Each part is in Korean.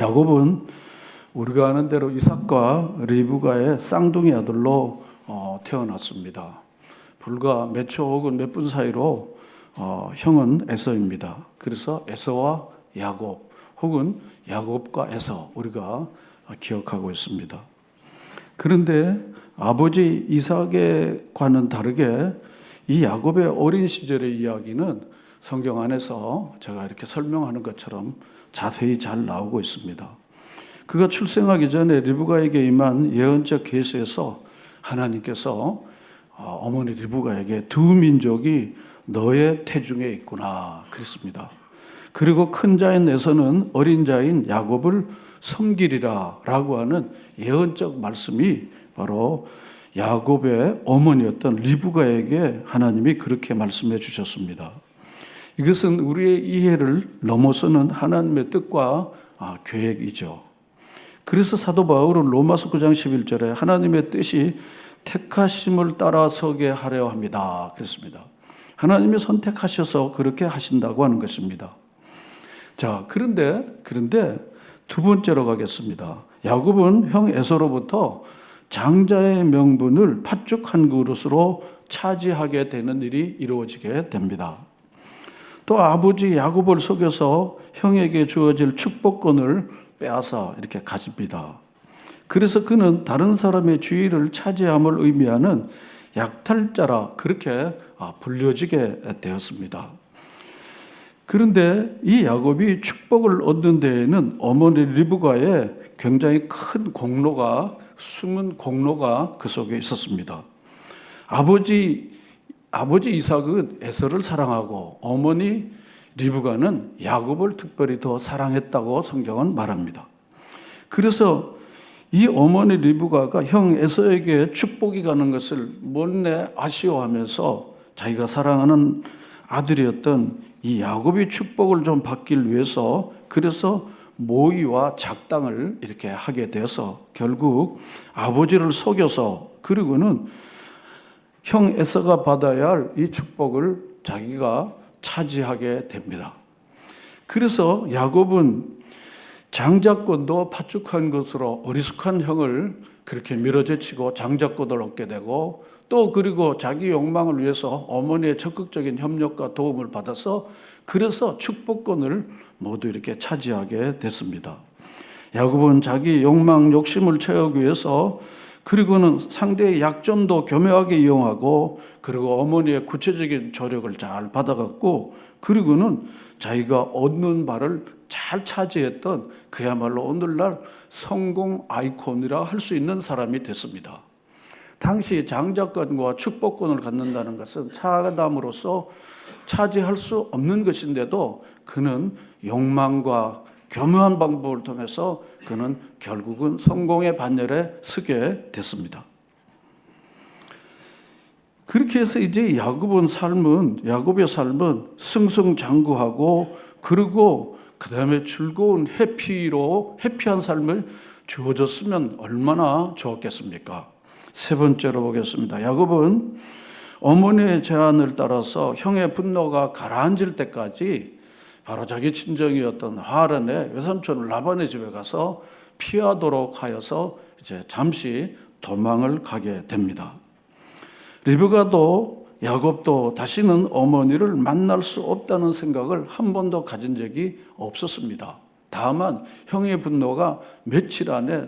야곱은 우리가 아는 대로 이삭과 리브가의 쌍둥이 아들로 태어났습니다. 불과 몇 초 혹은 몇 분 사이로 형은 에서입니다. 그래서 에서와 야곱 혹은 야곱과 에서 우리가 기억하고 있습니다. 그런데 아버지 이삭과는 다르게 이 야곱의 어린 시절의 이야기는 성경 안에서 제가 이렇게 설명하는 것처럼 자세히 잘 나오고 있습니다. 그가 출생하기 전에 리브가에게 임한 예언적 계시에서 하나님께서 어머니 리브가에게 두 민족이 너의 태중에 있구나 그랬습니다. 그리고 큰 자인 에서는 어린 자인 야곱을 섬기리라 라고 하는 예언적 말씀이 바로 야곱의 어머니였던 리브가에게 하나님이 그렇게 말씀해 주셨습니다. 이것은 우리의 이해를 넘어서는 하나님의 뜻과 계획이죠. 그래서 사도 바울은 로마서 9장 11절에 하나님의 뜻이 택하심을 따라서게 하려 합니다. 그랬습니다. 하나님이 선택하셔서 그렇게 하신다고 하는 것입니다. 자, 그런데 두 번째로 가겠습니다. 야곱은 형 에서로부터 장자의 명분을 팥죽 한 그릇으로 차지하게 되는 일이 이루어지게 됩니다. 또 아버지 야곱을 속여서 형에게 주어질 축복권을 빼앗아 이렇게 가집니다. 그래서 그는 다른 사람의 주의를 차지함을 의미하는 약탈자라 그렇게 불려지게 되었습니다. 그런데 이 야곱이 축복을 얻는 데에는 어머니 리브가의 굉장히 큰 공로가, 숨은 공로가 그 속에 있었습니다. 아버지 이삭은 에서를 사랑하고 어머니 리브가는 야곱을 특별히 더 사랑했다고 성경은 말합니다. 그래서 이 어머니 리브가가 형 에서에게 축복이 가는 것을 못내 아쉬워하면서 자기가 사랑하는 아들이었던 이 야곱이 축복을 좀 받기 위해서 그래서 모의와 작당을 이렇게 하게 되어서 결국 아버지를 속여서 그리고는 형 에서가 받아야 할 이 축복을 자기가 차지하게 됩니다. 그래서 야곱은 장자권도 팥죽한 것으로 어리숙한 형을 그렇게 밀어제치고 장자권을 얻게 되고 또 그리고 자기 욕망을 위해서 어머니의 적극적인 협력과 도움을 받아서 그래서 축복권을 모두 이렇게 차지하게 됐습니다. 야곱은 자기 욕망, 욕심을 채우기 위해서 그리고는 상대의 약점도 교묘하게 이용하고 그리고 어머니의 구체적인 조력을 잘 받아갖고 그리고는 자기가 얻는 바를 잘 차지했던 그야말로 오늘날 성공 아이콘이라 할 수 있는 사람이 됐습니다. 당시 장자권과 축복권을 갖는다는 것은 사람으로서 차지할 수 없는 것인데도 그는 욕망과 교묘한 방법을 통해서 그는 결국은 성공의 반열에 서게 됐습니다. 그렇게 해서 이제 야곱의 삶은 승승장구하고 그리고 그 다음에 즐거운 해피한 삶을 주어졌으면 얼마나 좋았겠습니까? 세 번째로 보겠습니다. 야곱은 어머니의 제안을 따라서 형의 분노가 가라앉을 때까지 바로 자기 친정이었던 하란의 외삼촌 라반의 집에 가서 피하도록 하여서 이제 잠시 도망을 가게 됩니다. 리브가도 야곱도 다시는 어머니를 만날 수 없다는 생각을 한 번도 가진 적이 없었습니다. 다만 형의 분노가 며칠 안에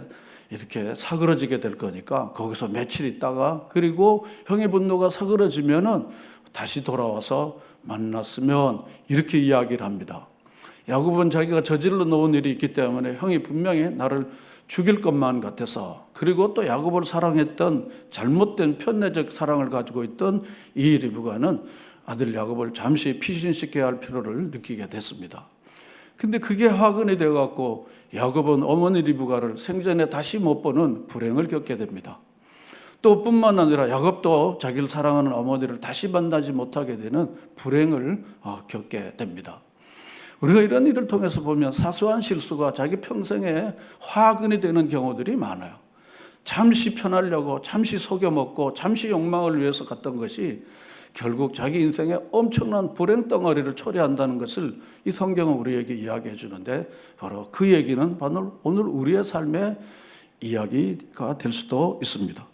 이렇게 사그러지게 될 거니까 거기서 며칠 있다가 그리고 형의 분노가 사그러지면은 다시 돌아와서 만났으면 이렇게 이야기를 합니다. 야곱은 자기가 저질러 놓은 일이 있기 때문에 형이 분명히 나를 죽일 것만 같아서 그리고 또 야곱을 사랑했던 잘못된 편애적 사랑을 가지고 있던 이 리브가는 아들 야곱을 잠시 피신시켜야 할 필요를 느끼게 됐습니다. 근데 그게 화근이 되어갖고 야곱은 어머니 리브가를 생전에 다시 못 보는 불행을 겪게 됩니다. 또 뿐만 아니라 야곱도 자기를 사랑하는 어머니를 다시 만나지 못하게 되는 불행을 겪게 됩니다. 우리가 이런 일을 통해서 보면 사소한 실수가 자기 평생에 화근이 되는 경우들이 많아요. 잠시 편하려고 잠시 속여먹고 잠시 욕망을 위해서 갔던 것이 결국 자기 인생에 엄청난 불행 덩어리를 초래한다는 것을 이 성경은 우리에게 이야기해 주는데, 바로 그 얘기는 오늘 우리의 삶의 이야기가 될 수도 있습니다.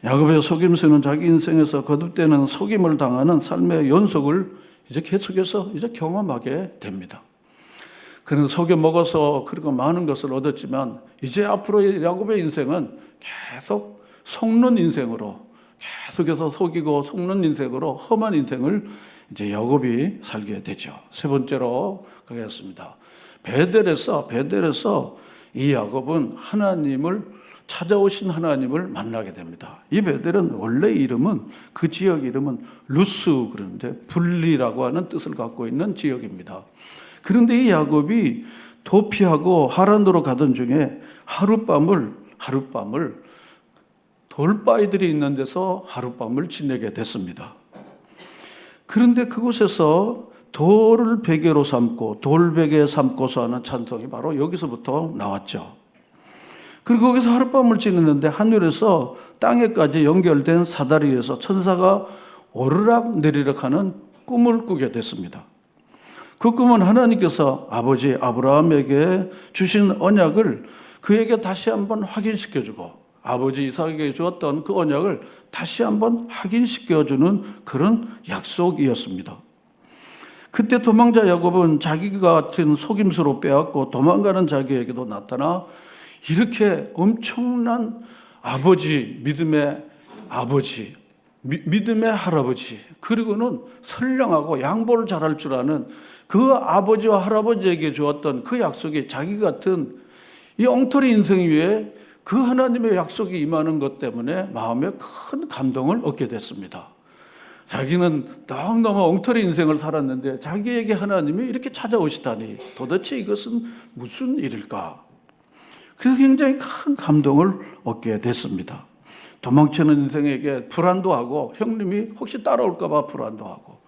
야곱의 속임수는 자기 인생에서 거듭되는 속임을 당하는 삶의 연속을 이제 계속해서 경험하게 됩니다. 그는 속여 먹어서 그리고 많은 것을 얻었지만, 이제 앞으로 야곱의 인생은 계속 속는 인생으로, 계속해서 속이고 속는 인생으로 험한 인생을 이제 야곱이 살게 되죠. 세 번째로 가겠습니다. 베델에서 이 야곱은 찾아오신 하나님을 만나게 됩니다. 이 베델은 원래 이름은, 그 지역 이름은 루스, 그런데 분리라고 하는 뜻을 갖고 있는 지역입니다. 그런데 이 야곱이 도피하고 하란으로 가던 중에 하룻밤을 돌바위들이 있는 데서 하룻밤을 지내게 됐습니다. 그런데 그곳에서 돌을 베개로 삼고 돌베개 삼고서 하는 찬송이 바로 여기서부터 나왔죠. 그리고 거기서 하룻밤을 지냈는데 하늘에서 땅에까지 연결된 사다리에서 천사가 오르락 내리락 하는 꿈을 꾸게 됐습니다. 그 꿈은 하나님께서 아버지 아브라함에게 주신 언약을 그에게 다시 한번 확인시켜주고, 아버지 이삭에게 주었던 그 언약을 다시 한번 확인시켜주는 그런 약속이었습니다. 그때 도망자 야곱은 자기 같은 속임수로 빼앗고 도망가는 자기에게도 나타나 이렇게 엄청난 믿음의 할아버지, 그리고는 선량하고 양보를 잘할 줄 아는 그 아버지와 할아버지에게 주었던 그 약속이 자기 같은 이 엉터리 인생 위에 그 하나님의 약속이 임하는 것 때문에 마음에 큰 감동을 얻게 됐습니다. 자기는 너무너무 엉터리 인생을 살았는데 자기에게 하나님이 이렇게 찾아오시다니, 도대체 이것은 무슨 일일까? 그래서 굉장히 큰 감동을 얻게 됐습니다. 도망치는 인생에게 불안도 하고, 형님이 혹시 따라올까 봐 불안도 하고,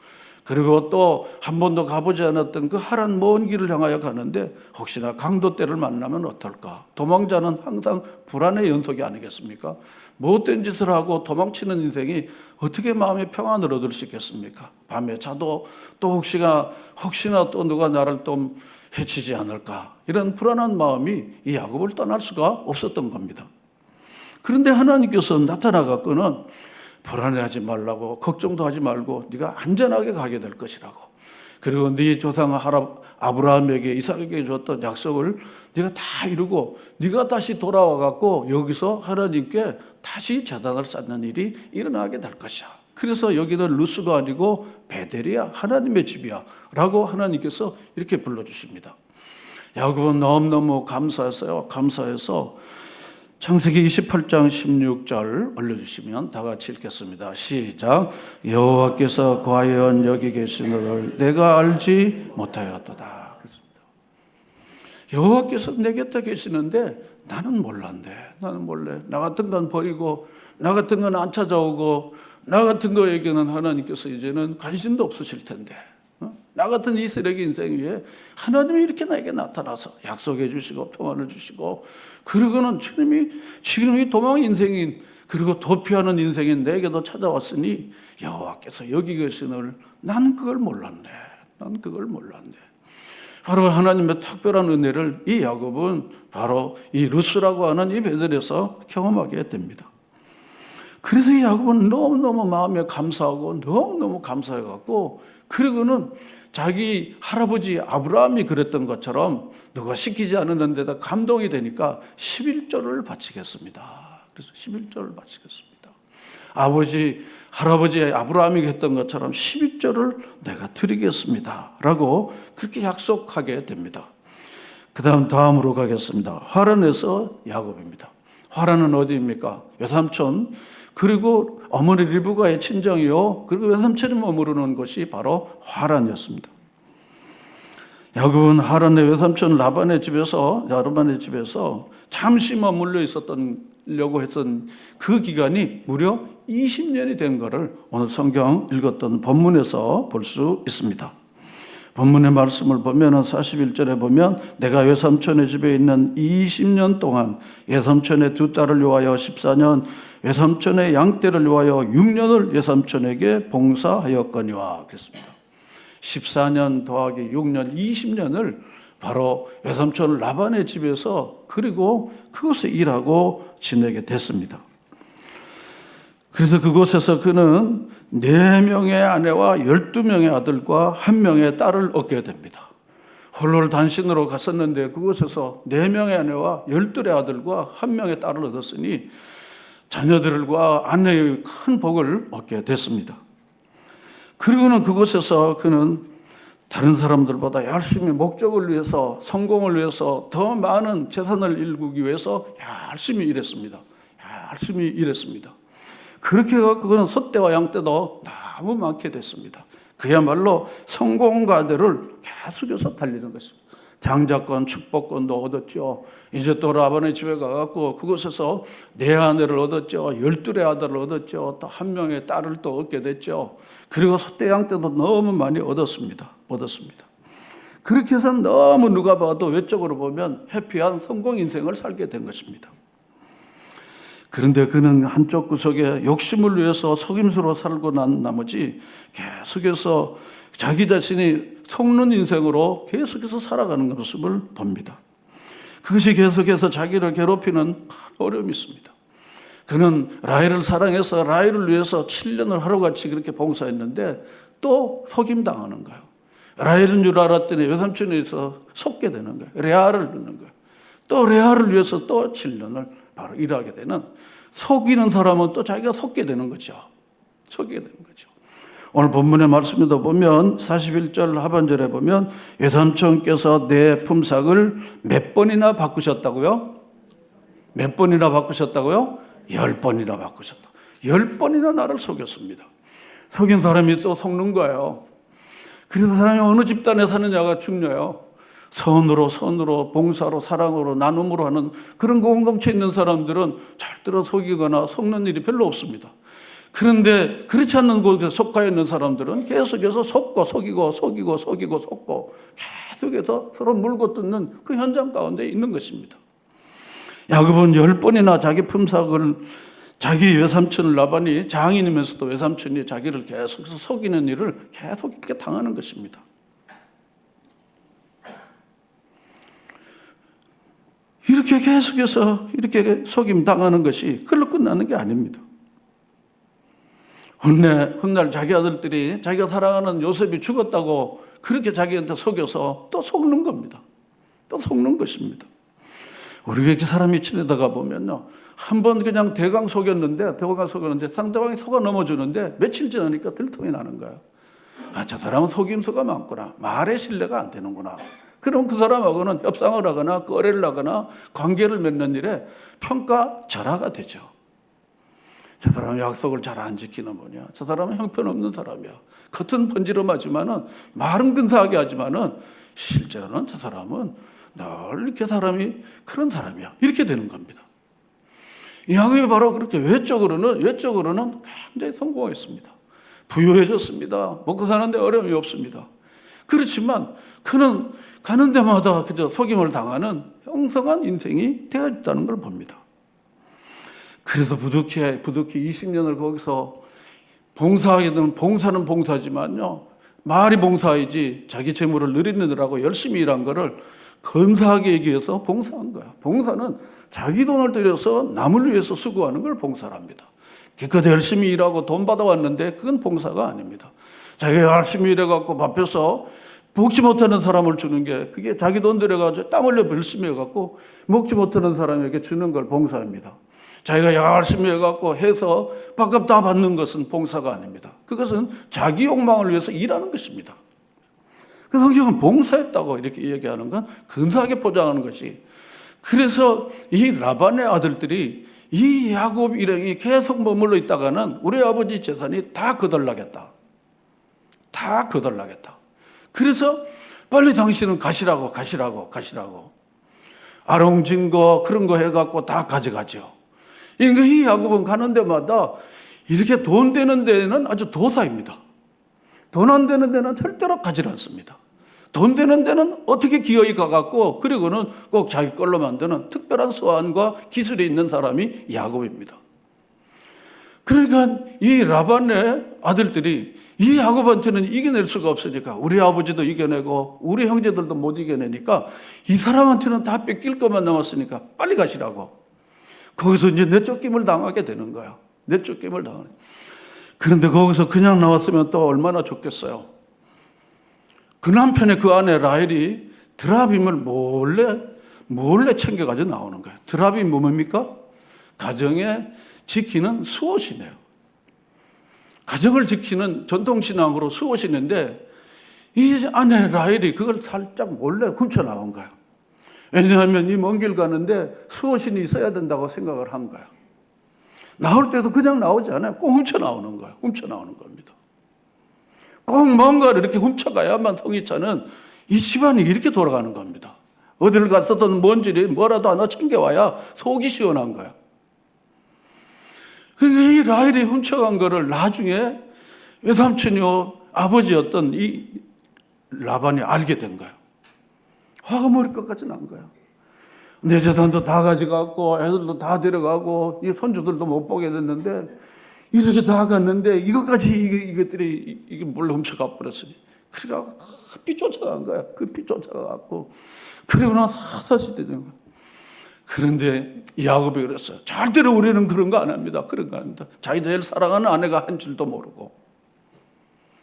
그리고 또 한 번도 가보지 않았던 그 하란 먼 길을 향하여 가는데 혹시나 강도떼를 만나면 어떨까? 도망자는 항상 불안의 연속이 아니겠습니까? 못된 짓을 하고 도망치는 인생이 어떻게 마음의 평안을 얻을 수 있겠습니까? 밤에 자도 또 혹시나 또 누가 나를 또 해치지 않을까? 이런 불안한 마음이 이 야곱을 떠날 수가 없었던 겁니다. 그런데 하나님께서 나타나갖고는 불안해하지 말라고, 걱정도 하지 말고 네가 안전하게 가게 될 것이라고, 그리고 네 조상 아브라함에게 이삭에게 줬던 약속을 네가 다 이루고 네가 다시 돌아와갖고 여기서 하나님께 다시 제단을 쌓는 일이 일어나게 될 것이야. 그래서 여기는 루스가 아니고 베델이야, 하나님의 집이야 라고 하나님께서 이렇게 불러주십니다. 야곱은 너무너무 감사해서 창세기 28장 16절 올려주시면 다 같이 읽겠습니다. 시작. 여호와께서 과연 여기 계시노를 내가 알지 못하였도다. 그렇습니다. 여호와께서 내 곁에 계시는데 나는 몰랐네. 나는 몰래. 나 같은 건 버리고, 나 같은 건 안 찾아오고, 나 같은 거에게는 하나님께서 이제는 관심도 없으실 텐데, 나 같은 이 쓰레기 인생 위에 하나님이 이렇게 나에게 나타나서 약속해 주시고 평안을 주시고, 그리고는 주님이 지금 이 도망 인생인, 그리고 도피하는 인생인 내게도 찾아왔으니 여호와께서 여기 계시는 난 그걸 몰랐네. 바로 하나님의 특별한 은혜를 이 야곱은 바로 이 루스라고 하는 이 베델에서 경험하게 됩니다. 그래서 이 야곱은 너무너무 마음에 감사하고 너무너무 감사해갖고, 그리고는 자기 할아버지 아브라함이 그랬던 것처럼 누가 시키지 않은 데다 감동이 되니까 11조를 바치겠습니다. 그래서 11조를 바치겠습니다. 할아버지 아브라함이 했던 것처럼 11조를 내가 드리겠습니다 라고 그렇게 약속하게 됩니다. 다음으로 가겠습니다. 화란에서 야곱입니다. 화란은 어디입니까? 외삼촌, 그리고 어머니 리브가의 친정이요, 그리고 외삼촌이 머무르는 곳이 바로 화란이었습니다. 야곱은 하란의 외삼촌 라반의 집에서 잠시 머물러 있었려고 했던 그 기간이 무려 20년이 된 것을 오늘 성경 읽었던 본문에서 볼 수 있습니다. 본문의 말씀을 보면 41절에 보면 내가 외삼촌의 집에 있는 20년 동안 외삼촌의 두 딸을 위하여 14년, 외삼촌의 양떼를 위하여 6년을 외삼촌에게 봉사하였거니와 그랬습니다. 14년 더하기 6년 20년을 바로 외삼촌 라반의 집에서 그리고 그곳에 일하고 지내게 됐습니다. 그래서 그곳에서 그는 4명의 아내와 12명의 아들과 1명의 딸을 얻게 됩니다. 홀로 단신으로 갔었는데 그곳에서 4명의 아내와 12의 아들과 1명의 딸을 얻었으니 자녀들과 아내의 큰 복을 얻게 됐습니다. 그리고는 그곳에서 그는 다른 사람들보다 열심히 목적을 위해서, 성공을 위해서, 더 많은 재산을 일구기 위해서 열심히 일했습니다. 열심히 일했습니다. 그렇게 해서 그는 소떼와 양떼도 너무 많게 됐습니다. 그야말로 성공가들을 계속해서 달리는 것입니다. 장자권, 축복권도 얻었죠. 이제 또 라반의 집에 가갖고 그곳에서 4아내를 얻었죠. 12의 아들을 얻었죠. 또 1명의 딸을 또 얻게 됐죠. 그리고 소떼 양떼도 너무 많이 얻었습니다. 그렇게 해서 너무 누가 봐도 외적으로 보면 해피한 성공 인생을 살게 된 것입니다. 그런데 그는 한쪽 구석에 욕심을 위해서 속임수로 살고 난 나머지 계속해서 자기 자신이 속는 인생으로 계속해서 살아가는 모습을 봅니다. 그것이 계속해서 자기를 괴롭히는 큰 어려움이 있습니다. 그는 라헬을 사랑해서 라헬을 위해서 7년을 하루같이 그렇게 봉사했는데 또 속임당하는 거예요. 라헬인 줄 알았더니 외삼촌에서 속게 되는 거예요. 레아를 넣는 거예요. 또 레아를 위해서 또 7년을 바로 일하게 되는, 속이는 사람은 또 자기가 속게 되는 거죠. 속게 되는 거죠. 오늘 본문의 말씀에도 보면 41절 하반절에 보면 외삼촌께서 내 품삯을 몇 번이나 바꾸셨다고요? 몇 번이나 바꾸셨다고요? 10번이나 바꾸셨다. 10번이나 나를 속였습니다. 속인 사람이 또 속는 거예요. 그래서 사람이 어느 집단에 사느냐가 중요해요. 선으로 봉사로 사랑으로 나눔으로 하는 그런 공동체에 있는 사람들은 절대로 속이거나 속는 일이 별로 없습니다. 그런데 그렇지 않는 곳에 속해 있는 사람들은 계속해서 속이고 계속해서 서로 물고 뜯는 그 현장 가운데 있는 것입니다. 야곱은 10번이나 자기 품삯을, 자기 외삼촌 라반이 장인이면서도 외삼촌이 자기를 계속해서 속이는 일을 계속 이렇게 당하는 것입니다. 이렇게 계속해서 이렇게 속임 당하는 것이 그걸로 끝나는 게 아닙니다. 훗날 자기 아들들이 자기가 사랑하는 요셉이 죽었다고 그렇게 자기한테 속여서 또 속는 겁니다. 또 속는 것입니다. 우리가 이렇게 사람이 지내다가 보면요, 한번 그냥 대강 속였는데 상대방이 속아 넘어주는데 며칠 지나니까 들통이 나는 거예요. 아, 저 사람은 속임수가 많구나. 말에 신뢰가 안 되는구나. 그럼 그 사람하고는 협상을 하거나 거래를 하거나 관계를 맺는 일에 평가절하가 되죠. 저 사람은 약속을 잘 안 지키는 분이야. 저 사람은 형편없는 사람이야. 겉은 번지름하지만은 말은 근사하게 하지만은 실제로는 저 사람은 늘 이렇게 사람이 그런 사람이야. 이렇게 되는 겁니다. 야곱이 바로 그렇게 외적으로는 굉장히 성공했습니다. 부유해졌습니다. 먹고 사는데 어려움이 없습니다. 그렇지만 그는 가는 데마다 그저 속임을 당하는 형성한 인생이 되어 있다는 걸 봅니다. 그래서 부득이 20년을 거기서 봉사하게 되면, 봉사는 봉사지만요, 말이 봉사이지 자기 재물을 늘리느라고 열심히 일한 거를 근사하게 얘기해서 봉사한 거야. 봉사는 자기 돈을 들여서 남을 위해서 수고하는 걸 봉사랍니다. 기껏 열심히 일하고 돈 받아왔는데 그건 봉사가 아닙니다. 자기가 열심히 일해갖고 밥해서 먹지 못하는 사람을 주는 게, 그게 자기 돈 들여가지고 땀 흘려 열심히 해갖고 먹지 못하는 사람에게 주는 걸 봉사입니다. 자기가 열심히 해갖고 해서 밥값 다 받는 것은 봉사가 아닙니다. 그것은 자기 욕망을 위해서 일하는 것입니다. 그 성경은 봉사했다고 이렇게 얘기하는 건 근사하게 포장하는 것이. 그래서 이 라반의 아들들이 이 야곱 일행이 계속 머물러 있다가는 우리 아버지 재산이 다 거덜나겠다. 다 거덜나겠다. 그래서 빨리 당신은 가시라고. 아롱진 거 그런 거 해갖고 다 가져가죠. 그러니까 이 야곱은 가는 데마다 이렇게 돈 되는 데는 아주 도사입니다. 돈 안 되는 데는 절대로 가지 않습니다. 돈 되는 데는 어떻게 기어이 가갖고 그리고는 꼭 자기 걸로 만드는 특별한 소환과 기술이 있는 사람이 야곱입니다. 그러니까 이 라반의 아들들이 이 야곱한테는 이겨낼 수가 없으니까 우리 아버지도 이겨내고 우리 형제들도 못 이겨내니까 이 사람한테는 다 뺏길 것만 남았으니까 빨리 가시라고. 거기서 이제 내쫓김을 당하게 되는 거예요. 내쫓김을 당하는. 그런데 거기서 그냥 나왔으면 또 얼마나 좋겠어요. 그 남편의 그 아내 라헬이 드라빔을 몰래 챙겨가지고 나오는 거예요. 드라빔이 뭡니까? 가정에 지키는 수호신이에요. 가정을 지키는 전통신앙으로 수호신인데 이 아내 라헬이 그걸 살짝 몰래 훔쳐 나온 거예요. 왜냐하면 이 먼 길 가는데 수호신이 있어야 된다고 생각을 한 거예요. 나올 때도 그냥 나오지 않아요. 꼭 훔쳐 나오는 거예요. 훔쳐 나오는 겁니다. 꼭 뭔가를 이렇게 훔쳐가야만 성의차는 이 집안이 이렇게 돌아가는 겁니다. 어디를 갔어도 뭔지 뭐라도 하나 챙겨와야 속이 시원한 거예요. 그러니까 이 라헬이 훔쳐간 거를 나중에 외삼촌이요 아버지였던 이 라반이 알게 된 거예요. 화가 머리 끝까지 난 거예요. 내 재산도 다 가져갔고 애들도 다 데려가고 이 손주들도 못 보게 됐는데 이렇게 다 갔는데 이것들이 이게 몰래 훔쳐가 버렸으니 그러니까 급히 쫓아간 거야. 급히 쫓아가갖고 그리고 나서 사사시 되는 거야. 그런데 야곱이 그랬어요. 절대로 우리는 그런 거 안 합니다. 그런 거 안 합니다. 자기 제일 사랑하는 아내가 한 줄도 모르고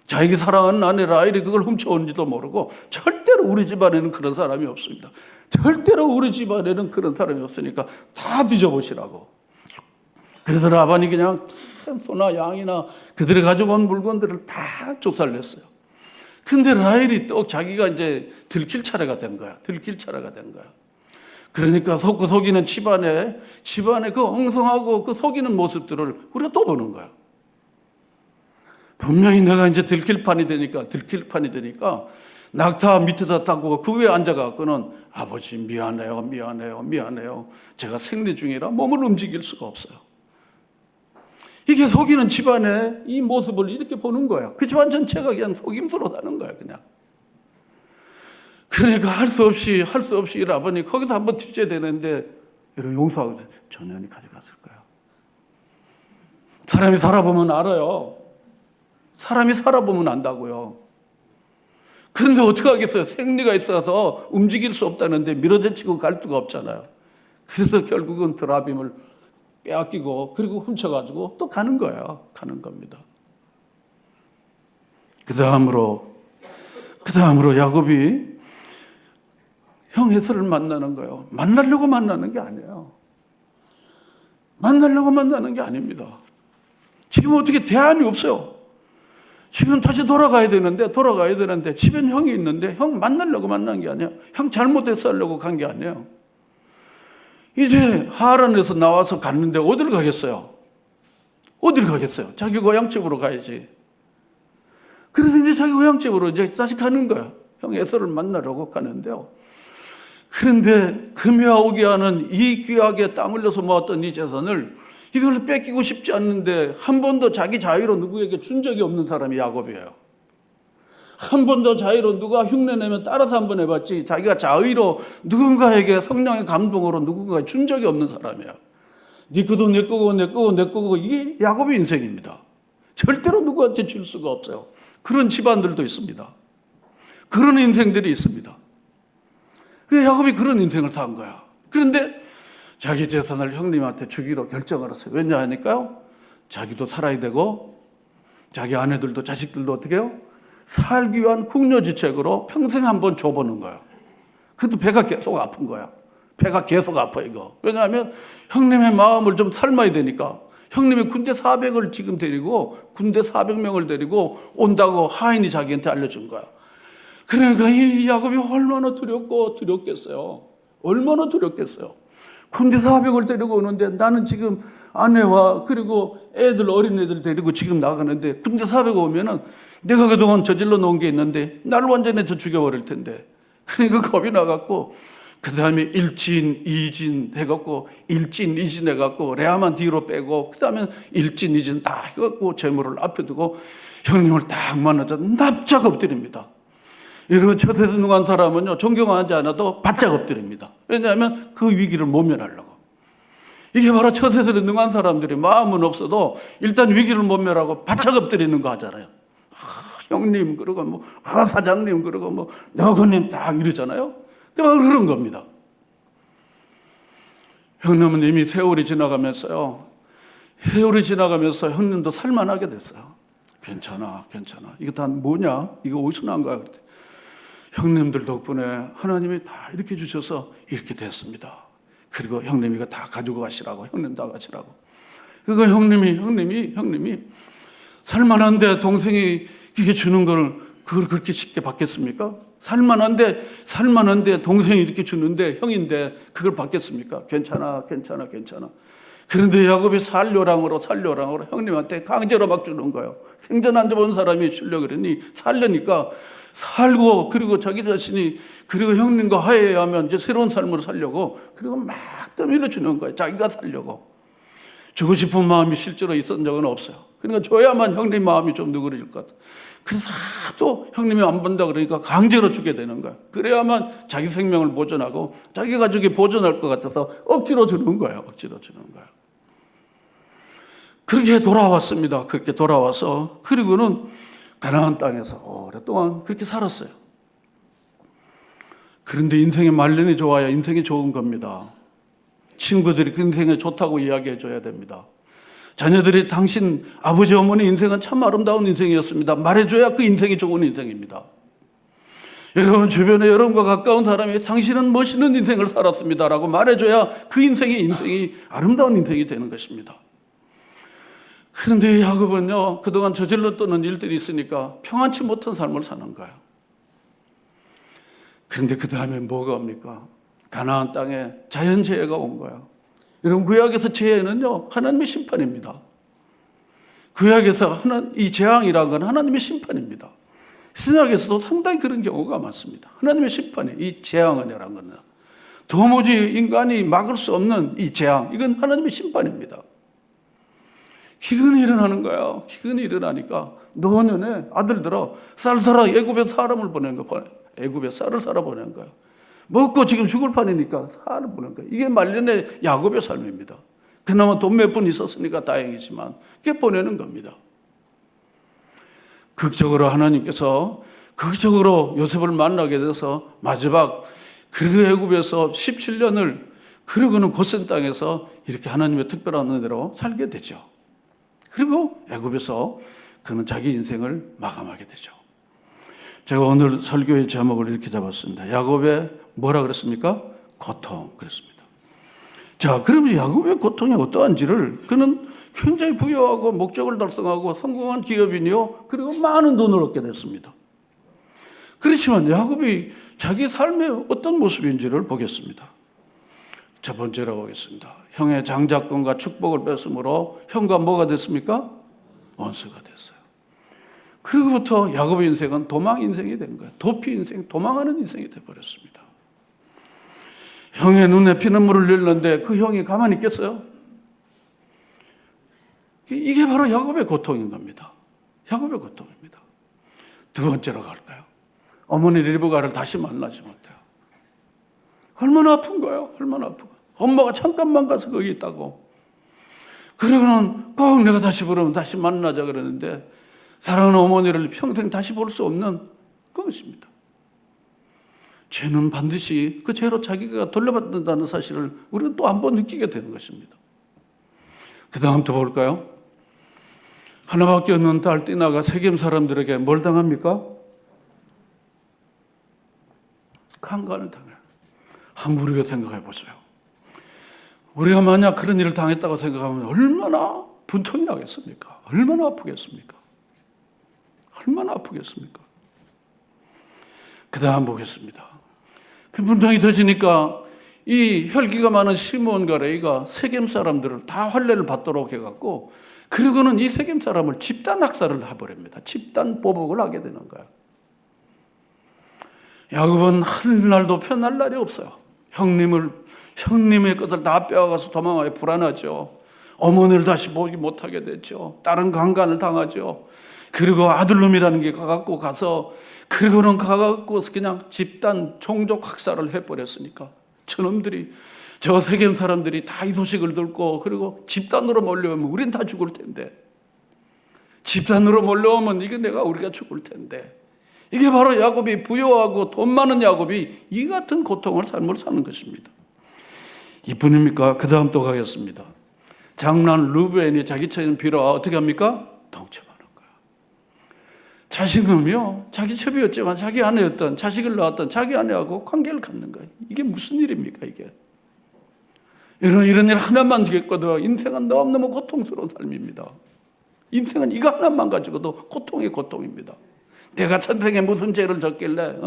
자기 사랑하는 아내 라헬이 그걸 훔쳐온지도 모르고 절대로 우리 집안에는 그런 사람이 없습니다. 절대로 우리 집안에는 그런 사람이 없으니까 다 뒤져보시라고. 그래서 라반이 그냥 소나 양이나 그들이 가지고 온 물건들을 다 조사를 했어요. 근데 라헬이 또 자기가 이제 들킬 차례가 된 거야. 들킬 차례가 된 거야. 그러니까 속이는 집안에 그 엉성하고 그 속이는 모습들을 우리가 또 보는 거야. 분명히 내가 이제 들킬 판이 되니까 낙타 밑에다 타고 그 위에 앉아갖고는 아버지 미안해요. 제가 생리 중이라 몸을 움직일 수가 없어요. 이게 속이는 집안의 이 모습을 이렇게 보는 거야. 그 집안 전체가 그냥 속임수로 사는 거야, 그냥. 그러니까 할 수 없이 라반이 거기서 한번 뒤져야 되는데 이런 용서하고 전현이 가져갔을 거야. 사람이 살아보면 알아요. 사람이 살아보면 안다고요. 그런데 어떻게 하겠어요? 생리가 있어서 움직일 수 없다는데 밀어제치고 갈 수가 없잖아요. 그래서 결국은 드라빔을 빼앗기고 그리고 훔쳐가지고 또 가는 거예요. 가는 겁니다. 그 다음으로 야곱이 형 에서를 만나는 거예요. 만나려고 만나는 게 아니에요. 만나려고 만나는 게 아닙니다. 지금 어떻게 대안이 없어요. 지금 다시 돌아가야 되는데 집엔 형이 있는데 형 만나려고 만난 게 아니야. 형 잘못해서 하려고 간 게 아니에요. 이제 하란에서 나와서 갔는데 어디를 가겠어요? 자기 고향집으로 가야지. 그래서 이제 자기 고향집으로 이제 다시 가는 거야. 형 에서를 만나려고 가는데요. 그런데 금이와 오기와는 이 귀하게 땀 흘려서 모았던 이 재산을 이걸 뺏기고 싶지 않는데 한 번도 자기 자유로 누구에게 준 적이 없는 사람이 야곱이에요. 한 번도 자유로 누가 흉내내면 따라서 한번 해봤지 자기가 자의로 누군가에게 성령의 감동으로 누군가에 준 적이 없는 사람이에요. 네 거도 내 거고 이게 야곱의 인생입니다. 절대로 누구한테 줄 수가 없어요. 그런 집안들도 있습니다. 그런 인생들이 있습니다. 그래서 야곱이 그런 인생을 산 거야. 그런데 자기 재산을 형님한테 주기로 결정을 했어요. 왜냐 하니까요. 자기도 살아야 되고 자기 아내들도 자식들도 어떻게 해요? 살기 위한 궁여지책으로 평생 한번 줘보는 거예요. 그래도 배가 계속 아픈 거야. 배가 계속 아파 이거. 왜냐하면 형님의 마음을 좀 삶아야 되니까. 형님이 군대 400명을 지금 데리고 온다고 하인이 자기한테 알려준 거야. 그러니까 이 야곱이 얼마나 두렵겠어요. 얼마나 두렵겠어요. 군대 400을 데리고 오는데 나는 지금 아내와 그리고 어린애들 데리고 지금 나가는데 군대 400 오면은 내가 그동안 저질러 놓은 게 있는데 나를 완전히 더 죽여버릴 텐데. 그러니까 겁이 나갖고 그 다음에 일진, 이진 해갖고 일진, 이진 해갖고 레아만 뒤로 빼고 그 다음에 일진, 이진 다 해갖고 재물을 앞에 두고 형님을 딱 만나자 납작 엎드립니다. 여러분, 처세능한 사람은요, 존경하지 않아도 바짝 엎드립니다. 왜냐하면 그 위기를 모면하려고. 이게 바로 처세술에 능한 사람들이 마음은 없어도 일단 위기를 모면하고 바짝 엎드리는 거 하잖아요. 형님 그러고 뭐 사장님 그러고 뭐 너그님 딱 이러잖아요. 그런 겁니다. 형님은 이미 세월이 지나가면서요, 세월이 지나가면서 형님도 살만하게 됐어요. 괜찮아. 이거 다 뭐냐? 이거 어디서 난 거야? 형님들 덕분에 하나님이 다 이렇게 주셔서 이렇게 됐습니다. 그리고 형님이 이거 다 가지고 가시라고, 형님 다 가시라고. 그거 형님이 살만한데 동생이 이게 주는 걸 그걸 그렇게 쉽게 받겠습니까? 살만한데 동생이 이렇게 주는데 형인데 그걸 받겠습니까? 괜찮아. 그런데 야곱이 살려랑으로 형님한테 강제로 막 주는 거예요. 생전 안 줘본 사람이 주려고 그러니 살려니까 살고, 그리고 자기 자신이, 그리고 형님과 화해하면 이제 새로운 삶으로 살려고, 그리고 막 떠밀어 주는 거예요. 자기가 살려고. 주고 싶은 마음이 실제로 있었던 적은 없어요. 그러니까 줘야만 형님 마음이 좀 누그러질 것 같아요. 그래서 또 형님이 안 본다 그러니까 강제로 주게 되는 거예요. 그래야만 자기 생명을 보존하고 자기 가족이 보존할 것 같아서 억지로 주는 거예요. 그렇게 돌아왔습니다. 그렇게 돌아와서, 그리고는 가나안 땅에서 오랫동안 그렇게 살았어요. 그런데 인생의 말년이 좋아야 인생이 좋은 겁니다. 친구들이 그 인생이 좋다고 이야기해 줘야 됩니다. 자녀들이 당신 아버지 어머니 인생은 참 아름다운 인생이었습니다, 말해줘야 그 인생이 좋은 인생입니다. 여러분 주변에 여러분과 가까운 사람이 당신은 멋있는 인생을 살았습니다 라고 말해줘야 그 인생이 아름다운 인생이 되는 것입니다. 그런데 야곱은요, 그동안 저질렀던 일들이 있으니까 평안치 못한 삶을 사는 거예요. 그런데 그 다음에 뭐가 옵니까? 가나안 땅에 자연재해가 온 거예요. 여러분, 구약에서 재해는요, 하나님의 심판입니다. 구약에서 이 재앙이라는 건 하나님의 심판입니다. 신약에서도 상당히 그런 경우가 많습니다. 하나님의 심판이, 이 재앙이라는 것은 도무지 인간이 막을 수 없는 이 재앙, 이건 하나님의 심판입니다. 기근이 일어나는 거예요. 기근이 일어나니까 노년에 아들들아 쌀 사라, 애굽에 사람을 보낸 거예요. 애굽에 쌀을 사러 보낸 거예요. 먹고 지금 죽을 판이니까 쌀을 보낸 거예요. 이게 말년의 야곱의 삶입니다. 그나마 돈 몇 푼 있었으니까 다행이지만 그게 보내는 겁니다. 극적으로 하나님께서 극적으로 요셉을 만나게 돼서 마지막 그 애굽에서 17년을, 그리고는 고센 땅에서 이렇게 하나님의 특별한 은혜로 살게 되죠. 그리고 애굽에서 그는 자기 인생을 마감하게 되죠. 제가 오늘 설교의 제목을 이렇게 잡았습니다. 야곱의 뭐라 그랬습니까? 고통 그랬습니다. 자, 그러면 야곱의 고통이 어떠한지를, 그는 굉장히 부유하고 목적을 달성하고 성공한 기업인이요, 그리고 많은 돈을 얻게 됐습니다. 그렇지만 야곱이 자기 삶의 어떤 모습인지를 보겠습니다. 첫 번째로 보겠습니다. 형의 장자권과 축복을 뺏음으로 형과 뭐가 됐습니까? 원수가 됐어요. 그리고부터 야곱의 인생은 도망 인생이 된 거예요. 도피 인생, 도망하는 인생이 되어버렸습니다. 형의 눈에 피눈물을 흘렸는데 그 형이 가만히 있겠어요? 이게 바로 야곱의 고통인 겁니다. 야곱의 고통입니다. 두 번째로 갈까요? 어머니 리브가를 다시 만나지 못해요. 얼마나 아픈 거예요? 얼마나 아픈 거예요? 엄마가 잠깐만 가서 거기 있다고. 그러고는 꼭 내가 다시 부르면 다시 만나자 그러는데 사랑하는 어머니를 평생 다시 볼 수 없는 그것입니다. 죄는 반드시 그 죄로 자기가 돌려받는다는 사실을 우리가 또 한 번 느끼게 되는 것입니다. 그 다음 또 볼까요? 하나밖에 없는 딸 띠나가 세겜 사람들에게 뭘 당합니까? 강간을 당해요. 한번 우리가 생각해 보세요. 우리가 만약 그런 일을 당했다고 생각하면 얼마나 분통이 나겠습니까? 얼마나 아프겠습니까? 얼마나 아프겠습니까? 그 다음 보겠습니다. 그 분통이 터지니까 이 혈기가 많은 시므온과 레위가 세겜 사람들을 다 환례를 받도록 해갖고, 그리고는 이 세겜 사람을 집단 학살을 해버립니다. 집단 보복을 하게 되는 거예요. 야곱은 한 날도 편할 날이 없어요. 형님의 것을 다 빼앗아가서 도망하여 불안하죠. 어머니를 다시 보지 못하게 됐죠. 다른 강간을 당하죠. 그리고 아들놈이라는 게 가갖고 가서 그리고는 가갖고 그냥 집단 종족 학살을 해버렸으니까 저놈들이 저 세겜 사람들이 다 이 소식을 듣고 그리고 집단으로 몰려오면 우린 다 죽을 텐데 집단으로 몰려오면 이게 우리가 죽을 텐데 이게 바로 야곱이 부유하고 돈 많은 야곱이 이 같은 고통을 삶을 사는 것입니다. 이뿐입니까? 그 다음 또 가겠습니다. 장남 루벤이 자기 처인 빌어와 어떻게 합니까? 동침하는 거예요. 자식은요 자기 처비였지만 자기 아내였던 자식을 낳았던 자기 아내하고 관계를 갖는 거예요. 이게 무슨 일입니까 이게? 이런 일 하나만 겪어도 인생은 너무너무 고통스러운 삶입니다. 인생은 이거 하나만 가지고도 고통의 고통입니다. 내가 천생에 무슨 죄를 졌길래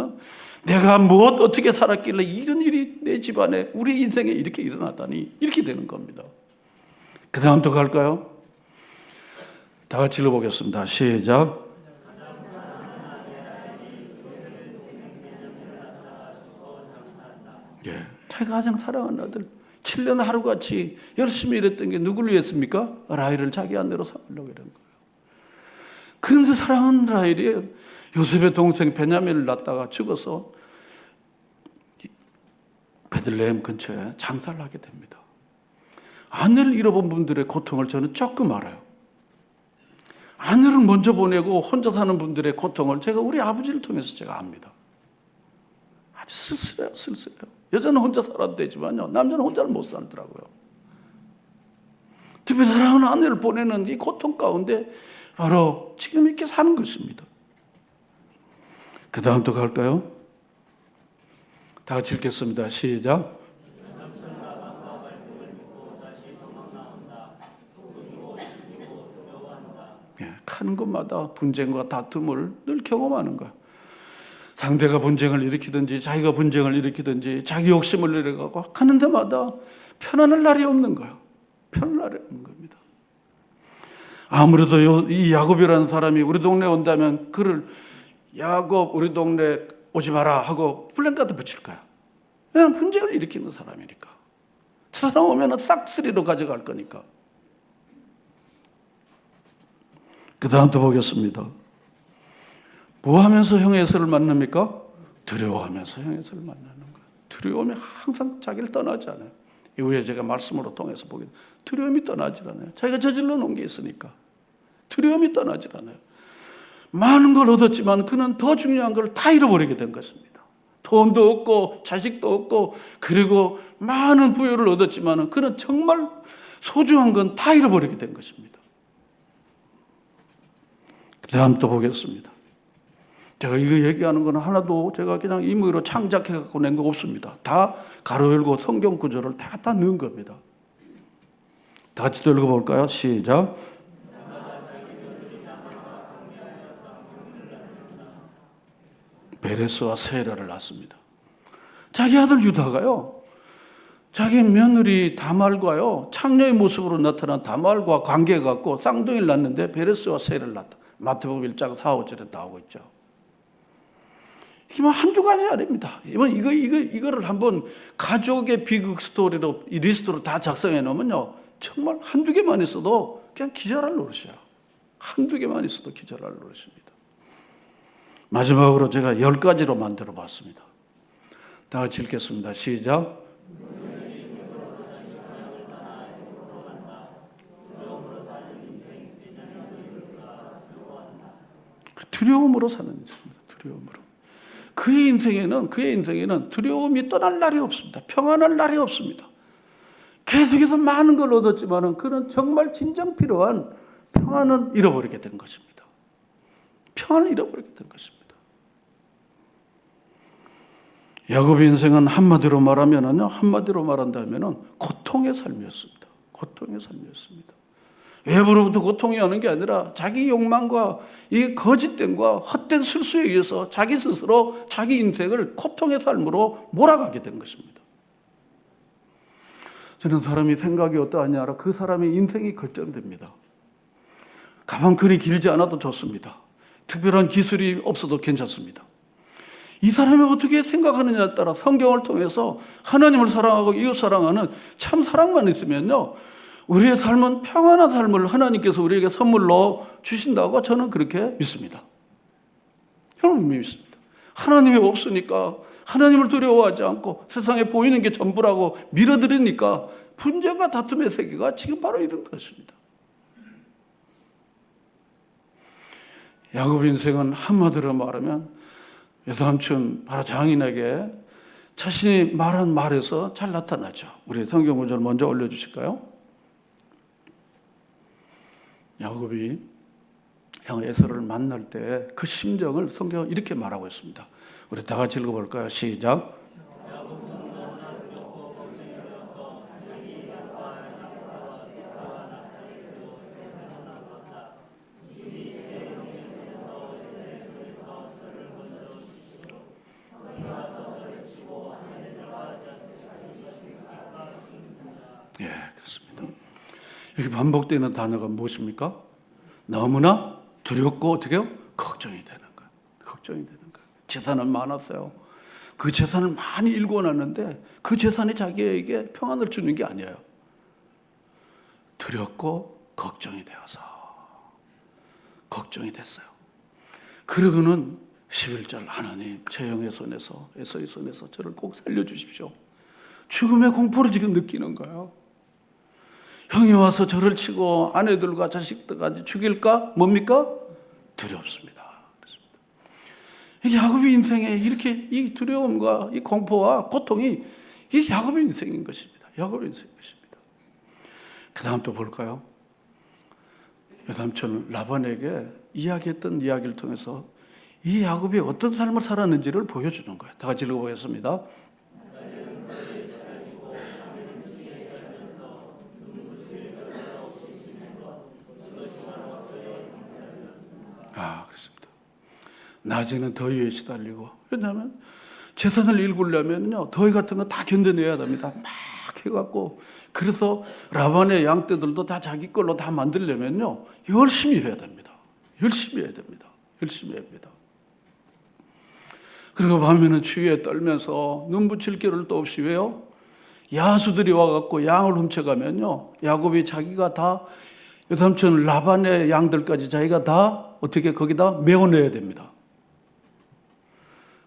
내가 무엇 어떻게 살았길래 이런 일이 내 집안에 우리 인생에 이렇게 일어났다니 이렇게 되는 겁니다. 그 다음 또 갈까요? 다 같이 읽어보겠습니다. 시작. 예, 자기가 가장 사랑하는 아들 7년 하루같이 열심히 일했던 게 누구를 위했습니까? 라헬을 자기 아내로 삼으려고 이런 거예요. 근데 사랑하는 라헬이 요셉의 동생 베냐민을 낳다가 죽어서 베들레헴 근처에 장사를 하게 됩니다. 아내를 잃어본 분들의 고통을 저는 조금 알아요. 아내를 먼저 보내고 혼자 사는 분들의 고통을 제가 우리 아버지를 통해서 제가 압니다. 아주 쓸쓸해요, 쓸쓸해요. 여자는 혼자 살아도 되지만요, 남자는 혼자는 못 살더라고요. 특히 사랑하는 아내를 보내는 이 고통 가운데 바로 지금 이렇게 사는 것입니다. 그 다음 또 갈까요? 다 같이 읽겠습니다. 시작. 가는 곳마다 분쟁과 다툼을 늘 경험하는 거야. 상대가 분쟁을 일으키든지 자기가 분쟁을 일으키든지 자기 욕심을 내려가고 가는 데마다 편안할 날이 없는 거야. 편안할 날이 없는 겁니다. 아무래도 이 야곱이라는 사람이 우리 동네에 온다면 그를 야곱 우리 동네 오지 마라 하고 플랜카드 붙일 거야. 그냥 분쟁을 일으키는 사람이니까. 저 사람 오면 싹쓸이로 가져갈 거니까. 그 다음 또 보겠습니다. 뭐 하면서 형의 에서를 만납니까? 두려워하면서 형의 에서를 만나는 거예요. 두려움이 항상 자기를 떠나지 않아요. 이후에 제가 말씀으로 통해서 보게 두려움이 떠나지 않아요. 자기가 저질러 놓은 게 있으니까. 두려움이 떠나지 않아요. 많은 걸 얻었지만 그는 더 중요한 걸 다 잃어버리게 된 것입니다. 돈도 없고 자식도 없고 그리고 많은 부유를 얻었지만 그는 정말 소중한 건 다 잃어버리게 된 것입니다. 그 다음 또 보겠습니다. 제가 이거 얘기하는 건 하나도 제가 그냥 임의로 창작해 갖고 낸 거 없습니다. 다 가로 열고 성경 구절을 다 넣은 겁니다. 다 같이 또 읽어볼까요? 시작. 베레스와 세라를 낳습니다. 자기 아들 유다가요, 자기 며느리 다말과요, 창녀의 모습으로 나타난 다말과 관계가 갖고 쌍둥이를 낳는데 베레스와 세라를 낳다. 마태복음 1장 4, 5절에 나오고 있죠. 이게 한두 가지 아닙니다. 이거를 한번 가족의 비극 스토리로, 이 리스트로 다 작성해 놓으면요, 정말 한두 개만 있어도 그냥 기절할 노릇이에요. 한두 개만 있어도 기절할 노릇입니다. 마지막으로 제가 10가지로 만들어 봤습니다. 다 같이 읽겠습니다. 시작. 두려움으로 사는 인생입니다. 두려움으로. 그의 인생에는 두려움이 떠날 날이 없습니다. 평안할 날이 없습니다. 계속해서 많은 걸 얻었지만 그는 정말 진정 필요한 평안은 잃어버리게 된 것입니다. 평안을 잃어버리게 된 것입니다. 야곱의 인생은 한마디로 말한다면 고통의 삶이었습니다. 고통의 삶이었습니다. 외부로부터 고통이 오는 게 아니라 자기 욕망과 이 거짓됨과 헛된 술수에 의해서 자기 스스로 자기 인생을 고통의 삶으로 몰아가게 된 것입니다. 저는 사람이 생각이 어떠하냐라 그 사람의 인생이 결정됩니다. 가방 그리 길지 않아도 좋습니다. 특별한 기술이 없어도 괜찮습니다. 이 사람이 어떻게 생각하느냐에 따라 성경을 통해서 하나님을 사랑하고 이웃 사랑하는 참 사랑만 있으면요, 우리의 삶은 평안한 삶을 하나님께서 우리에게 선물로 주신다고 저는 그렇게 믿습니다. 여러분 믿습니다. 하나님이 없으니까 하나님을 두려워하지 않고 세상에 보이는 게 전부라고 밀어들이니까 분쟁과 다툼의 세계가 지금 바로 이런 것입니다. 야곱 인생은 한마디로 말하면 외삼촌 바로 장인에게 자신이 말한 말에서 잘 나타나죠. 우리 성경 구절 먼저 올려주실까요? 야곱이 형 에서를 만날 때 그 심정을 성경은 이렇게 말하고 있습니다. 우리 다 같이 읽어볼까요? 시작. 예, 그렇습니다. 여기 반복되는 단어가 무엇입니까? 너무나 두렵고 어떻게요? 걱정이 되는 거예요. 걱정이 되는 거예요. 재산은 많았어요. 그 재산을 많이 일궈놨는데 그 재산이 자기에게 평안을 주는 게 아니에요. 두렵고 걱정이 되어서 걱정이 됐어요. 그러고는 11절 하나님 제 영의 손에서 에서의 손에서 저를 꼭 살려주십시오. 죽음의 공포를 지금 느끼는 거예요. 형이 와서 저를 치고 아내들과 자식들까지 죽일까? 뭡니까? 두렵습니다. 야곱의 인생에 이렇게 이 두려움과 이 공포와 고통이 이 야곱의 인생인 것입니다. 야곱의 인생인 것입니다. 그 다음 또 볼까요? 외삼촌 라반에게 이야기했던 이야기를 통해서 이 야곱이 어떤 삶을 살았는지를 보여주는 거예요. 다 같이 읽어보겠습니다. 그렇습니다. 낮에는 더위에 시달리고, 왜냐하면 재산을 일구려면요 더위 같은 거 다 견뎌내야 됩니다. 막 해갖고, 그래서 라반의 양떼들도 다 자기 걸로 다 만들려면요 열심히 해야 됩니다. 열심히 해야 됩니다. 열심히 해야 됩니다. 그리고 밤에는 추위에 떨면서 눈 붙일 겨를도 없이, 왜요? 야수들이 와갖고 양을 훔쳐가면요 야곱이 자기가 다 외삼촌 라반의 양들까지 자기가 다 어떻게 거기다 메워내야 됩니다.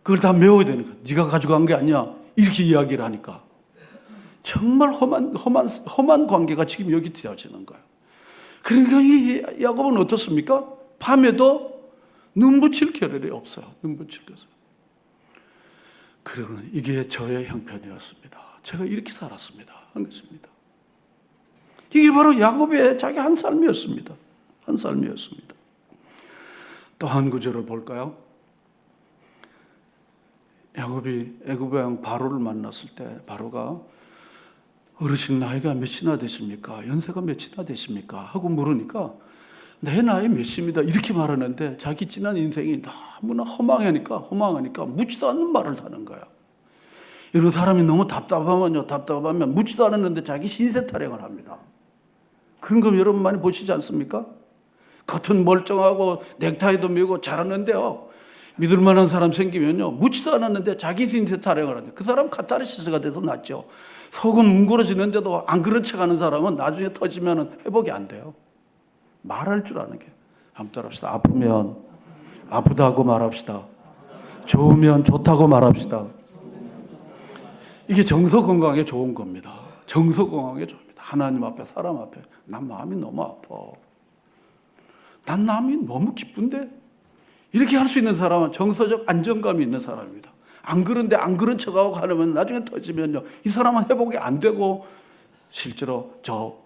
그걸 다 메워야 되니까 네가 가져간 게 아니야 이렇게 이야기를 하니까 정말 험한 관계가 지금 여기 되어지는 거예요. 그러니까 이 야곱은 어떻습니까? 밤에도 눈 붙일 겨를이 없어요. 눈 붙일 겨를. 그러고 이게 저의 형편이었습니다. 제가 이렇게 살았습니다. 한 것입니다. 이게 바로 야곱의 자기 한 삶이었습니다. 한 삶이었습니다. 또 한 구절을 볼까요? 야곱이 애굽 왕 바로를 만났을 때 바로가 어르신 나이가 몇이나 되십니까? 연세가 몇이나 되십니까? 하고 물으니까 내 나이 몇입니다. 이렇게 말하는데 자기 지난 인생이 너무나 허망하니까 묻지도 않는 말을 하는 거야. 이런 사람이 너무 답답하면 묻지도 않았는데 자기 신세 타령을 합니다. 그런 거 여러분 많이 보시지 않습니까? 겉은 멀쩡하고 넥타이도 메고 잘하는데요. 믿을 만한 사람 생기면요. 묻지도 않았는데 자기 신세 타령을 하는데 그 사람 카타르시스가 돼서 낫죠. 속은 뭉그러지는데도 안 그런 척하는 사람은 나중에 터지면 회복이 안 돼요. 말할 줄 아는 게. 한번 따라합시다. 아프면 아프다고 말합시다. 좋으면 좋다고 말합시다. 이게 정서 건강에 좋은 겁니다. 정서 건강에 좋습니다. 하나님 앞에 사람 앞에 난 마음이 너무 아파. 난 마음이 너무 기쁜데 이렇게 할 수 있는 사람은 정서적 안정감이 있는 사람입니다. 안 그런데 안 그런 척하고 하면 나중에 터지면요 이 사람은 회복이 안 되고 실제로 저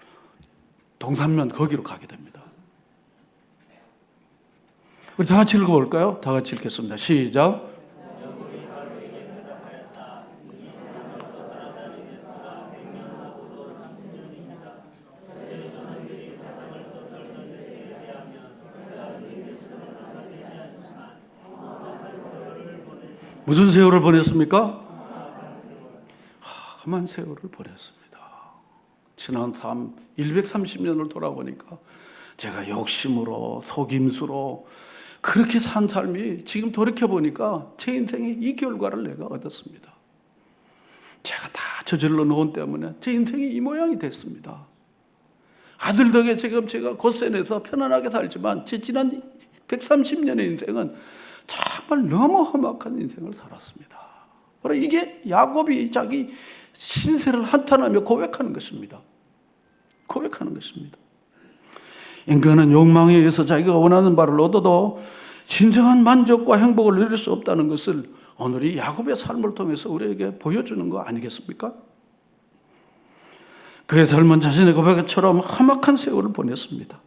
동산면 거기로 가게 됩니다. 우리 다 같이 읽어볼까요? 다 같이 읽겠습니다. 시작. 무슨 세월을 보냈습니까? 험한 세월을 보냈습니다. 지난 130년을 돌아보니까 제가 욕심으로 속임수로 그렇게 산 삶이 지금 돌이켜보니까 제 인생에 이 결과를 내가 얻었습니다. 제가 다 저질러 놓은 때문에 제 인생이 이 모양이 됐습니다. 아들 덕에 지금 제가 고센에서 편안하게 살지만 제 지난 130년의 인생은 정말 너무 험악한 인생을 살았습니다. 바로 이게 야곱이 자기 신세를 한탄하며 고백하는 것입니다. 고백하는 것입니다. 인간은 욕망에 의해서 자기가 원하는 바를 얻어도 진정한 만족과 행복을 누릴 수 없다는 것을 오늘 이 야곱의 삶을 통해서 우리에게 보여주는 거 아니겠습니까? 그의 삶은 자신의 고백처럼 험악한 세월을 보냈습니다.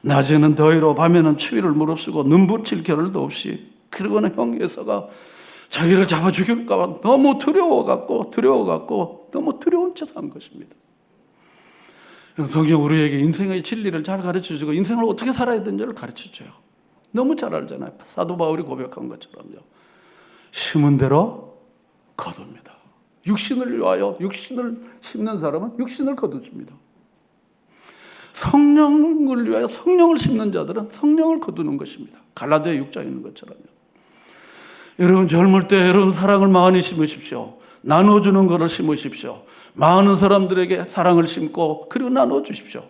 낮에는 더위로 밤에는 추위를 무릅쓰고 눈부칠 겨를도 없이, 그리고는 형 에서가 자기를 잡아 죽일까 봐 너무 두려워갖고 너무 두려운 채 산 것입니다. 성경 우리에게 인생의 진리를 잘 가르쳐주고 인생을 어떻게 살아야 되는지를 가르쳐줘요. 너무 잘 알잖아요. 사도 바울이 고백한 것처럼요. 심은 대로 거둡니다. 육신을 위하여 육신을 심는 사람은 육신을 거두십니다. 성령을 위하여 성령을 심는 자들은 성령을 거두는 것입니다. 갈라디아 6장에 있는 것처럼요. 여러분 젊을 때 여러분 사랑을 많이 심으십시오. 나눠주는 것을 심으십시오. 많은 사람들에게 사랑을 심고 그리고 나눠주십시오.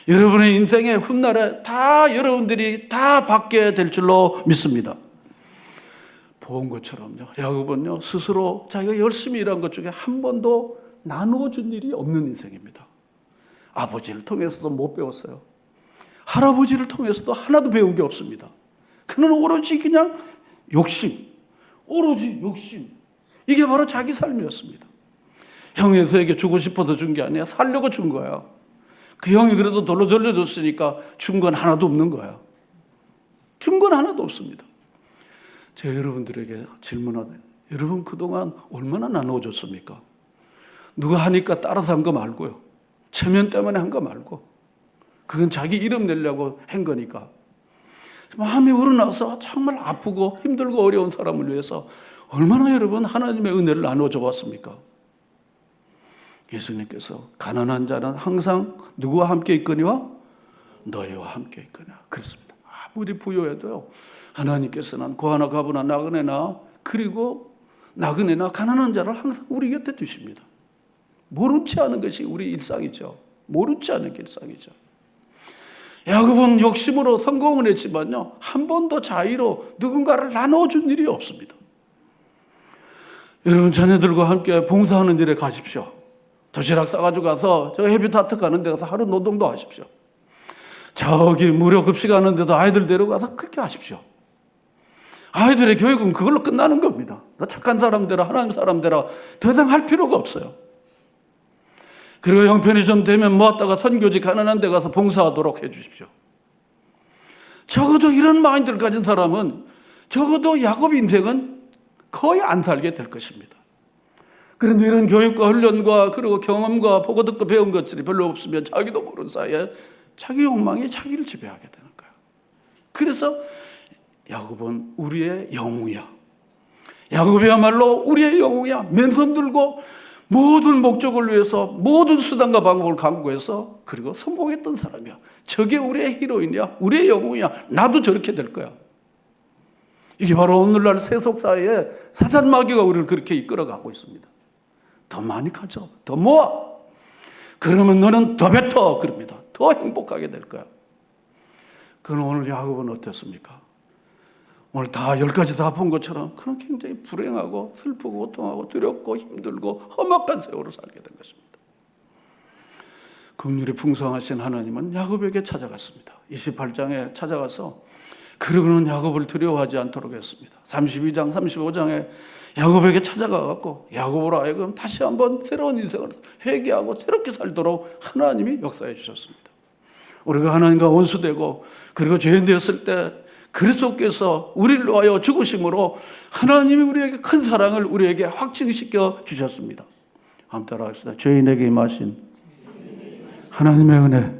여러분의 인생의 훗날에 다 여러분들이 다 받게 될 줄로 믿습니다. 본 것처럼요. 야곱은요 스스로 자기가 열심히 일한 것 중에 한 번도 나누어준 일이 없는 인생입니다. 아버지를 통해서도 못 배웠어요. 할아버지를 통해서도 하나도 배운 게 없습니다. 그는 오로지 그냥 욕심, 오로지 욕심. 이게 바로 자기 삶이었습니다. 형에서에게 주고 싶어서 준 게 아니야. 살려고 준 거야. 그 형이 그래도 돌로 돌려줬으니까 준 건 하나도 없는 거야. 준 건 하나도 없습니다. 제가 여러분들에게 질문하네. 여러분 그동안 얼마나 나눠줬습니까? 누가 하니까 따라서 한 거 말고요. 체면 때문에 한 거 말고. 그건 자기 이름 내려고 한 거니까. 마음이 우러나서 정말 아프고 힘들고 어려운 사람을 위해서 얼마나 여러분 하나님의 은혜를 나눠줘 왔습니까? 예수님께서 가난한 자는 항상 누구와 함께 있거니와 너희와 함께 있거니와 그렇습니다. 아무리 부유해도요 하나님께서는 고아나 가부나 나그네나 그리고 나그네나 가난한 자를 항상 우리 곁에 두십니다. 모르지 않은 것이 우리 일상이죠. 모르지 않은 게 일상이죠. 야곱은 욕심으로 성공을 했지만요 한 번도 자의로 누군가를 나눠준 일이 없습니다. 여러분 자녀들과 함께 봉사하는 일에 가십시오. 도시락 싸가지고 가서 저 헤비타트 가는 데 가서 하루 노동도 하십시오. 저기 무료 급식하는 데도 아이들 데려가서 그렇게 하십시오. 아이들의 교육은 그걸로 끝나는 겁니다. 너 착한 사람 되라 하나님 사람 되라 더 이상 할 필요가 없어요. 그리고 형편이 좀 되면 모았다가 선교지 가난한 데 가서 봉사하도록 해 주십시오. 적어도 이런 마인드를 가진 사람은 적어도 야곱 인생은 거의 안 살게 될 것입니다. 그런데 이런 교육과 훈련과 그리고 경험과 보고 듣고 배운 것들이 별로 없으면 자기도 모르는 사이에 자기 욕망이 자기를 지배하게 되는 거예요. 그래서 야곱은 우리의 영웅이야. 야곱이야말로 우리의 영웅이야. 맨손 들고 모든 목적을 위해서 모든 수단과 방법을 강구해서 그리고 성공했던 사람이야. 저게 우리의 히로인이야. 우리의 영웅이야. 나도 저렇게 될 거야. 이게 바로 오늘날 세속사회에 사단 마귀가 우리를 그렇게 이끌어가고 있습니다. 더 많이 가져. 더 모아. 그러면 너는 더 뱉어. 그럽니다. 더 행복하게 될 거야. 그럼 오늘 야곱은 어땠습니까? 오늘 다 10가지 다 본 것처럼 그런 굉장히 불행하고 슬프고 고통하고 두렵고 힘들고 험악한 세월을 살게 된 것입니다. 긍휼이 풍성하신 하나님은 야곱에게 찾아갔습니다. 28장에 찾아가서 그러고는 야곱을 두려워하지 않도록 했습니다. 32장 35장에 야곱에게 찾아가갖고 야곱으로 하여금 다시 한번 새로운 인생을 회개하고 새롭게 살도록 하나님이 역사해 주셨습니다. 우리가 하나님과 원수되고 그리고 죄인 되었을 때 그리스도께서 우리를 위하여 죽으심으로 하나님이 우리에게 큰 사랑을 우리에게 확증시켜 주셨습니다. 한번 따라합시다. 죄인에게 임하신 하나님의 은혜.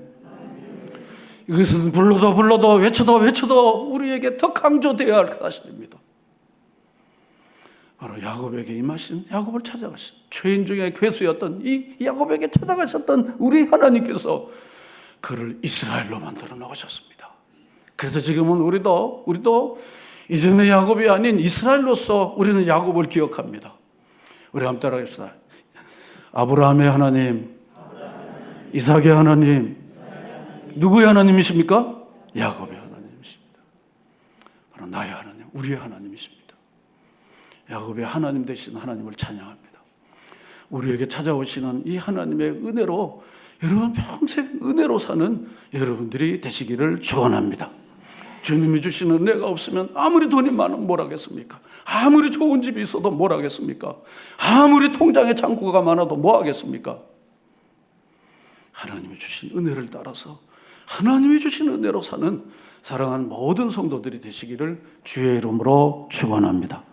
이것은 불러도 외쳐도 우리에게 더 강조되어야 할 사실입니다. 바로 야곱에게 임하신 야곱을 찾아가신 죄인 중에 괴수였던 이 야곱에게 찾아가셨던 우리 하나님께서 그를 이스라엘로 만들어 놓으셨습니다. 그래서 지금은 우리도 이전의 야곱이 아닌 이스라엘로서 우리는 야곱을 기억합니다. 우리 한번 따라합시다. 아브라함의 하나님, 이삭의 하나님, 누구의 하나님이십니까? 야곱의 하나님이십니다. 바로 나의 하나님, 우리의 하나님이십니다. 야곱의 하나님 되신 하나님을 찬양합니다. 우리에게 찾아오시는 이 하나님의 은혜로 여러분 평생 은혜로 사는 여러분들이 되시기를 축원합니다. 주님이 주시는 은혜가 없으면 아무리 돈이 많으면 뭘 하겠습니까? 아무리 좋은 집이 있어도 뭘 하겠습니까? 아무리 통장에 창고가 많아도 뭐 하겠습니까? 하나님이 주신 은혜를 따라서 하나님이 주신 은혜로 사는 사랑하는 모든 성도들이 되시기를 주의 이름으로 축원합니다.